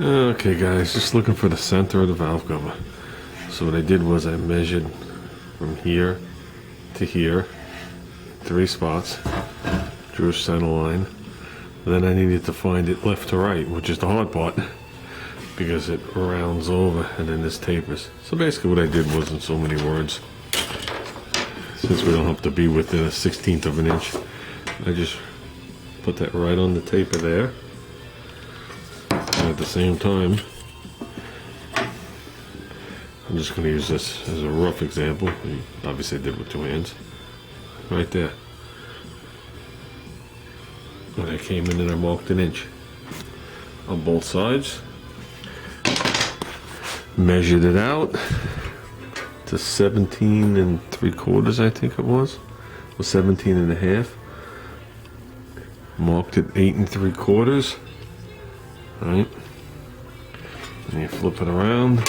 Okay guys, just looking for the center of the valve cover. So what I did was I measured from here to here, 3 spots, drew a center line. Then I needed to find it left to right, which is the hard part, because it rounds over and then this tapers. So basically what I did was, in so many words, since we don't have to be within a 1/16 of an inch, I just put that right on the taper there. And at the same time, I'm just going to use this as a rough example. Obviously I did it with 2 hands. Right there. And I came in and I marked 1 inch on both sides. Measured it out to 17 3/4, I think it was. Or 17 1/2. Marked it 8 3/4. Right. And you flip it around,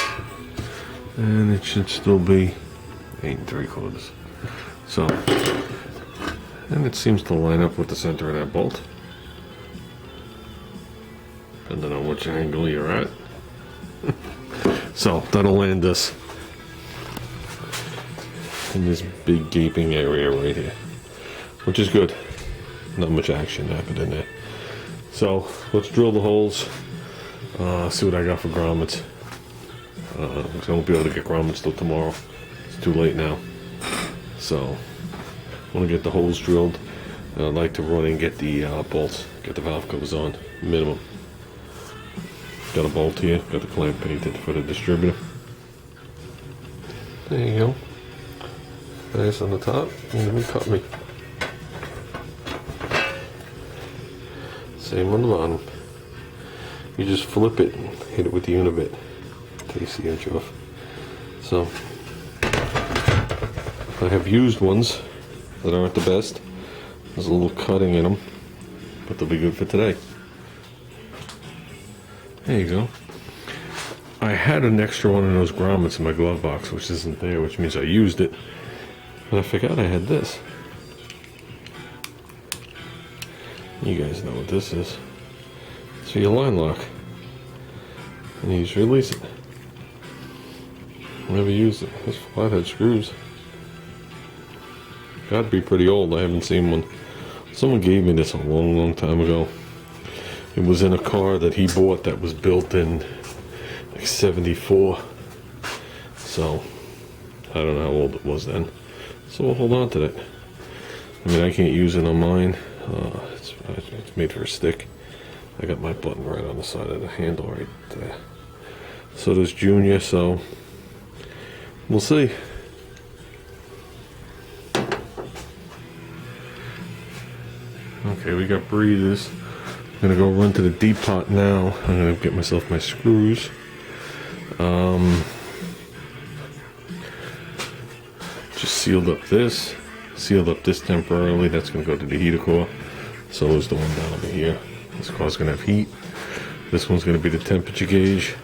and it should still be 8 3/4. So, and it seems to line up with the center of that bolt, depending on which angle you're at. So that'll land us in this big gaping area right here, which is good. Not much action happened in there. So let's drill the holes, see what I got for grommets. I won't be able to get grommets till tomorrow. It's too late now. So I want to get the holes drilled, and I'd like to run and get the bolts, get the valve covers on, minimum. Got a bolt here, got the clamp painted for the distributor. There you go. Nice on the top, and let me cut me. Same on the bottom. You just flip it and hit it with the unibit. Takes the edge off. So, I have used ones that aren't the best. There's a little cutting in them, but they'll be good for today. There you go. I had an extra one of those grommets in my glove box, which isn't there, which means I used it. And I forgot I had this. You guys know what this is. So your line lock. And you just release it. Never used it. These flathead screws. Gotta be pretty old. I haven't seen one. Someone gave me this a long time ago. It was in a car that he bought that was built in like 74. So I don't know how old it was then. So we'll hold on to that. I mean, I can't use it on mine. It's made for a stick. I got my button right on the side of the handle right there. So does Junior, so we'll see. Okay, we got breathers. I'm gonna go run to the deep pot now. I'm gonna get myself my screws. Just sealed up this temporarily. That's gonna go to the heater core. So is the one down over here. This car's gonna have heat. This one's gonna be the temperature gauge.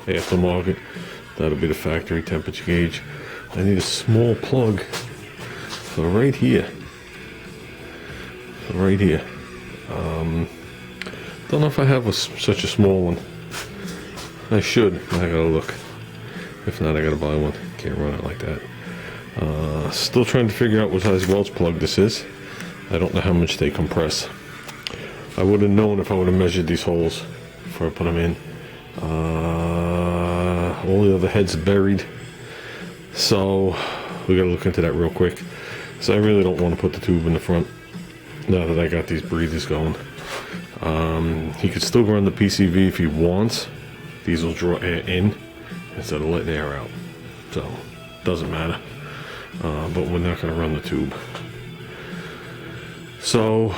Aftermarket. That'll be the factory temperature gauge. I need a small plug for right here. Right here. Don't know if I have such a small one. I should. I gotta look. If not, I gotta buy one. Can't run it like that. Still trying to figure out what size Welch plug this is. I don't know how much they compress. I would have known if I would have measured these holes before I put them in. All the other heads buried. So we gotta look into that real quick. So I really don't want to put the tube in the front now that I got these breathers going. He could still run the PCV if he wants. These will draw air in instead of letting air out. So, doesn't matter. But we're not going to run the tube. So,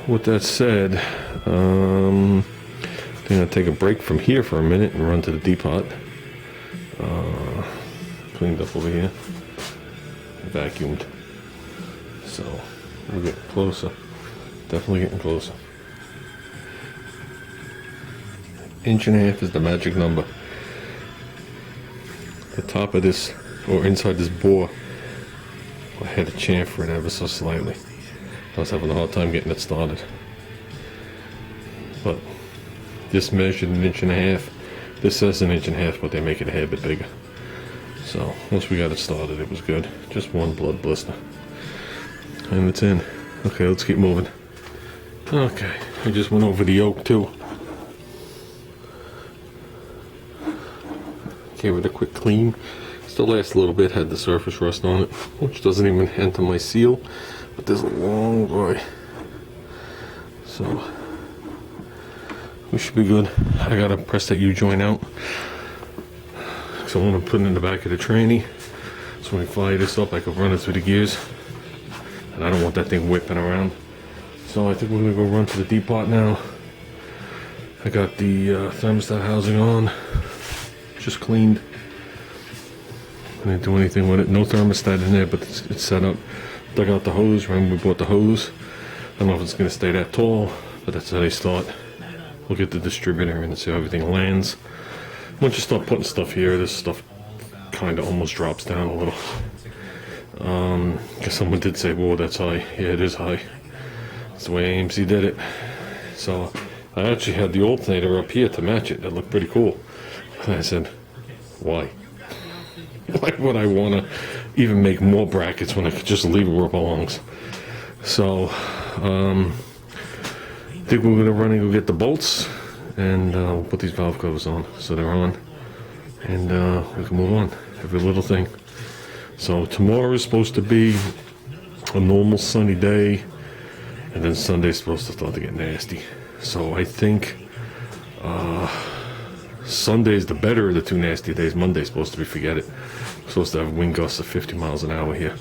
with that said, I'm going to take a break from here for a minute and run to the depot. Cleaned up over here. Vacuumed. So, we're getting closer. Definitely getting closer. 1.5 inches is the magic number. The top of this, or inside this bore, I had to chamfer it ever so slightly. I was having a hard time getting it started. But This measured 1.5 inches. This says 1.5 inches, but they make it a hair bit bigger. So once we got it started, it was good. Just one blood blister. And it's in. Okay, let's keep moving. Okay, I just went over the yoke too. Gave it a quick clean. Still lasts a little bit, had the surface rust on it, which doesn't even enter my seal. But there's a long way. So we should be good. I gotta press that U-joint out. So I want to put it in the back of the tranny. So when we fire this up, I can run it through the gears. And I don't want that thing whipping around. So I think we're gonna go run to the depot now. I got the thermostat housing on. Just cleaned. I didn't do anything with it. No thermostat in there, but it's set up. Dug out the hose. Remember we bought the hose. I don't know if it's gonna stay that tall, but that's how they start. We'll get the distributor and see how everything lands. Once you start putting stuff here, this stuff kind of almost drops down a little. Because someone did say, whoa, that's high. Yeah, it is high. That's the way AMC did it. So I actually had the alternator up here to match it. That looked pretty cool. And I said, why? Why would I want to even make more brackets when I could just leave it where it belongs? So I think we're going to run and go get the bolts. And we'll put these valve covers on so they're on. And we can move on. Every little thing. So tomorrow is supposed to be a normal sunny day, and then Sunday's supposed to start to get nasty. So I think Sunday's the better of the two nasty days. Monday's supposed to be forget it. We're supposed to have wind gusts of 50 miles an hour here.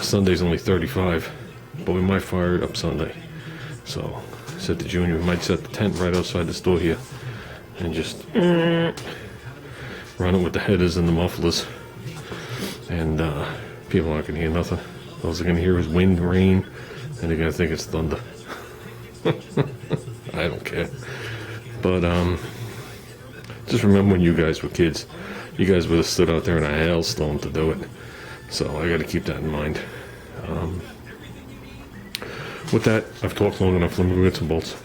Sunday's only 35, but we might fire it up Sunday. So I said to Junior, we might set the tent right outside the store here and just run it with the headers and the mufflers. And people aren't going to hear nothing. All they're going to hear is wind, rain, and they're going to think it's thunder. I don't care. But just remember when you guys were kids, you guys would have stood out there in a hailstorm to do it. So I got to keep that in mind. With that, I've talked long enough. Let me go get some bolts.